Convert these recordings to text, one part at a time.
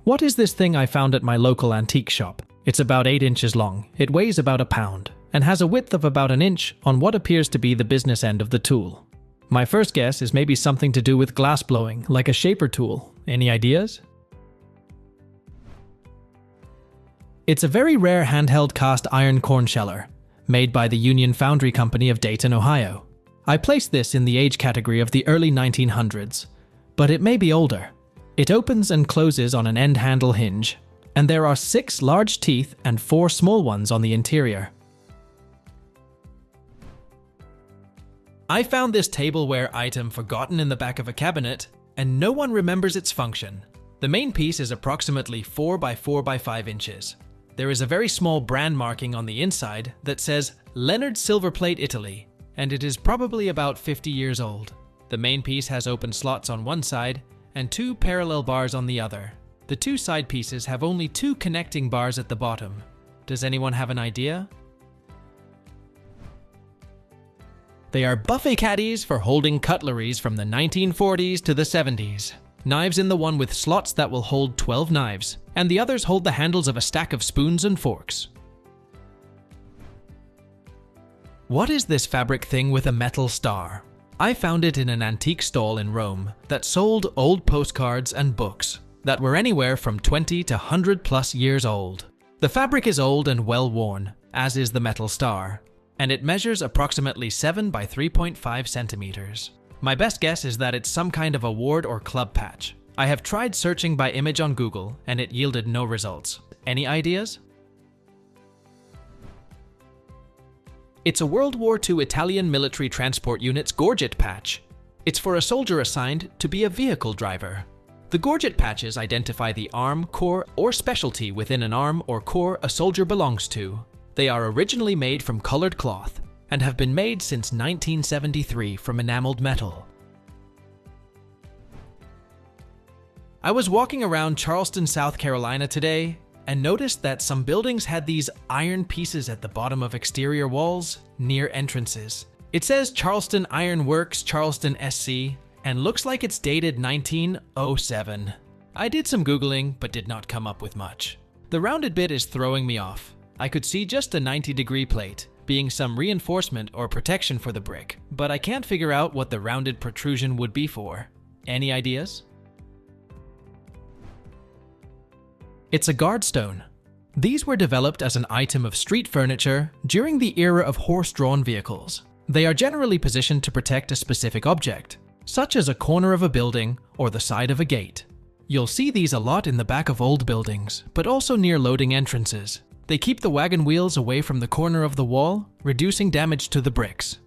What is this thing I found at my local antique shop? It's about 8 inches long, it weighs about a pound, and has a width of about an inch on what appears to be the business end of the tool. My first guess is maybe something to do with glass blowing, like a shaper tool. Any ideas? It's a very rare handheld cast iron corn sheller, made by the Union Foundry Company of Dayton, Ohio. I placed this in the age category of the early 1900s, but it may be older. It opens and closes on an end handle hinge, and there are 6 large teeth and 4 small ones on the interior. I found this tableware item forgotten in the back of a cabinet, and no one remembers its function. The main piece is approximately 4 by 4 by 5 inches. There is a very small brand marking on the inside that says Leonard Silverplate Italy, and it is probably about 50 years old. The main piece has open slots on one side and 2 parallel bars on the other. The 2 side pieces have only 2 connecting bars at the bottom. Does anyone have an idea? They are buffet caddies for holding cutleries from the 1940s to the 70s. Knives in the one with slots that will hold 12 knives, and the others hold the handles of a stack of spoons and forks. What is this fabric thing with a metal star? I found it in an antique stall in Rome that sold old postcards and books that were anywhere from 20 to 100 plus years old. The fabric is old and well worn, as is the metal star, and it measures approximately 7 by 3.5 centimeters. My best guess is that it's some kind of award or club patch. I have tried searching by image on Google and it yielded no results. Any ideas? It's a World War II Italian military transport unit's gorget patch. It's for a soldier assigned to be a vehicle driver. The gorget patches identify the arm, corps, or specialty within an arm or corps a soldier belongs to. They are originally made from colored cloth and have been made since 1973 from enameled metal. I was walking around Charleston, South Carolina today and noticed that some buildings had these iron pieces at the bottom of exterior walls near entrances. It says Charleston Iron Works, Charleston SC, and looks like it's dated 1907. I did some Googling, but did not come up with much. The rounded bit is throwing me off. I could see just the 90-degree plate, being some reinforcement or protection for the brick, but I can't figure out what the rounded protrusion would be for. Any ideas? It's a guardstone. These were developed as an item of street furniture during the era of horse-drawn vehicles. They are generally positioned to protect a specific object, such as a corner of a building or the side of a gate. You'll see these a lot in the back of old buildings, but also near loading entrances. They keep the wagon wheels away from the corner of the wall, reducing damage to the bricks.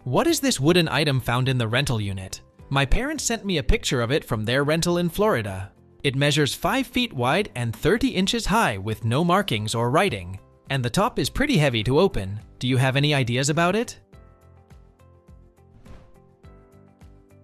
What is this wooden item found in the rental unit? My parents sent me a picture of it from their rental in Florida. It measures 5 feet wide and 30 inches high with no markings or writing, and the top is pretty heavy to open. Do you have any ideas about it?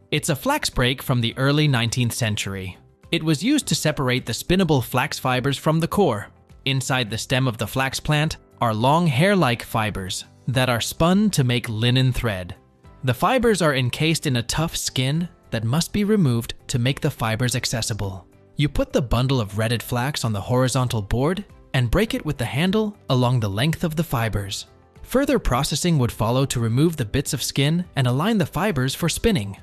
It's a flax brake from the early 19th century. It was used to separate the spinnable flax fibers from the core. Inside the stem of the flax plant are long hair-like fibers that are spun to make linen thread. The fibers are encased in a tough skin that must be removed to make the fibers accessible. You put the bundle of retted flax on the horizontal board and break it with the handle along the length of the fibers. Further processing would follow to remove the bits of skin and align the fibers for spinning.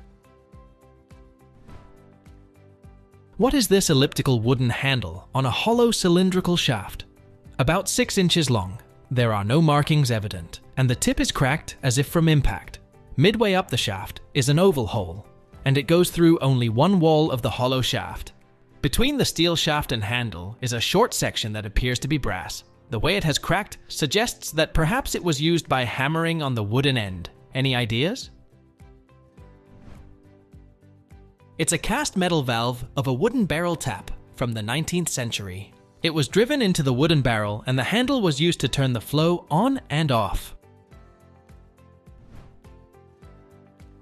What is this elliptical wooden handle on a hollow cylindrical shaft? About 6 inches long. There are no markings evident, and the tip is cracked as if from impact. Midway up the shaft is an oval hole, and it goes through only one wall of the hollow shaft. Between the steel shaft and handle is a short section that appears to be brass. The way it has cracked suggests that perhaps it was used by hammering on the wooden end. Any ideas? It's a cast metal valve of a wooden barrel tap from the 19th century. It was driven into the wooden barrel and the handle was used to turn the flow on and off.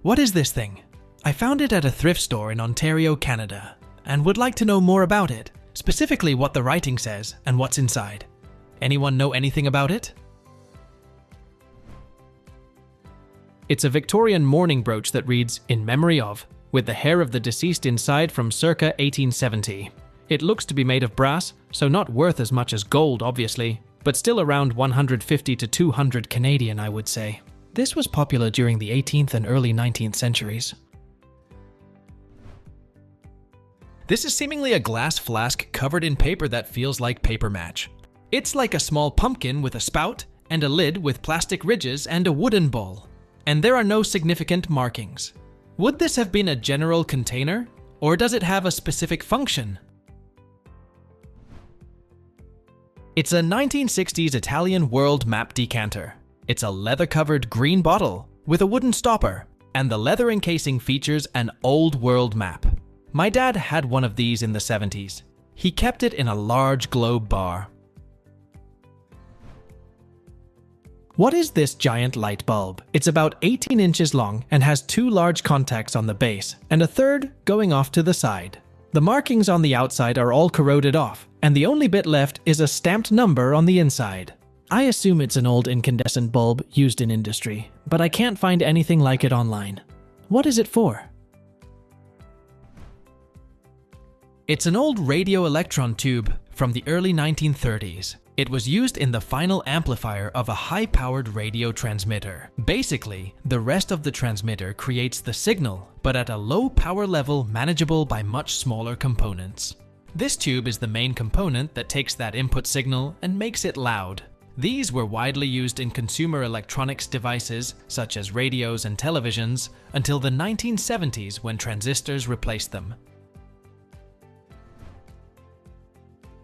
What is this thing? I found it at a thrift store in Ontario, Canada, and would like to know more about it, specifically what the writing says and what's inside. Anyone know anything about it? It's a Victorian mourning brooch that reads, "In memory of," with the hair of the deceased inside from circa 1870. It looks to be made of brass, so not worth as much as gold, obviously, but still around 150 to 200 Canadian, I would say. This was popular during the 18th and early 19th centuries. This is seemingly a glass flask covered in paper that feels like paper match. It's like a small pumpkin with a spout and a lid with plastic ridges and a wooden bowl. And there are no significant markings. Would this have been a general container, or does it have a specific function? It's a 1960s Italian world map decanter. It's a leather-covered green bottle with a wooden stopper, and the leather encasing features an old world map. My dad had one of these in the 70s. He kept it in a large globe bar. What is this giant light bulb? It's about 18 inches long and has 2 large contacts on the base and a third going off to the side. The markings on the outside are all corroded off, and the only bit left is a stamped number on the inside. I assume it's an old incandescent bulb used in industry, but I can't find anything like it online. What is it for? It's an old radio electron tube from the early 1930s. It was used in the final amplifier of a high-powered radio transmitter. Basically, the rest of the transmitter creates the signal, but at a low power level manageable by much smaller components. This tube is the main component that takes that input signal and makes it loud. These were widely used in consumer electronics devices, such as radios and televisions, until the 1970s when transistors replaced them.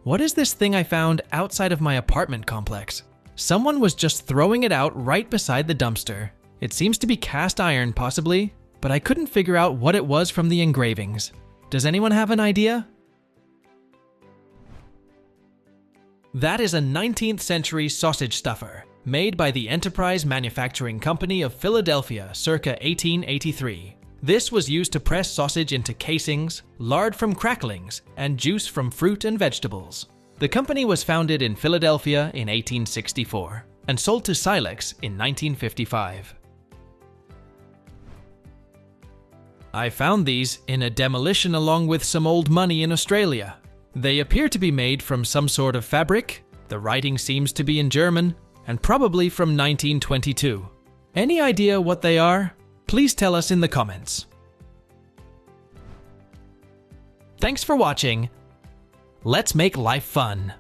What is this thing I found outside of my apartment complex? Someone was just throwing it out right beside the dumpster. It seems to be cast iron, possibly, but I couldn't figure out what it was from the engravings. Does anyone have an idea? That is a 19th century sausage stuffer, made by the Enterprise Manufacturing Company of Philadelphia circa 1883. This was used to press sausage into casings, lard from cracklings, and juice from fruit and vegetables. The company was founded in Philadelphia in 1864 and sold to Silex in 1955. I found these in a demolition along with some old money in Australia. They appear to be made from some sort of fabric, the writing seems to be in German, and probably from 1922. Any idea what they are? Please tell us in the comments. Thanks for watching. Let's make life fun.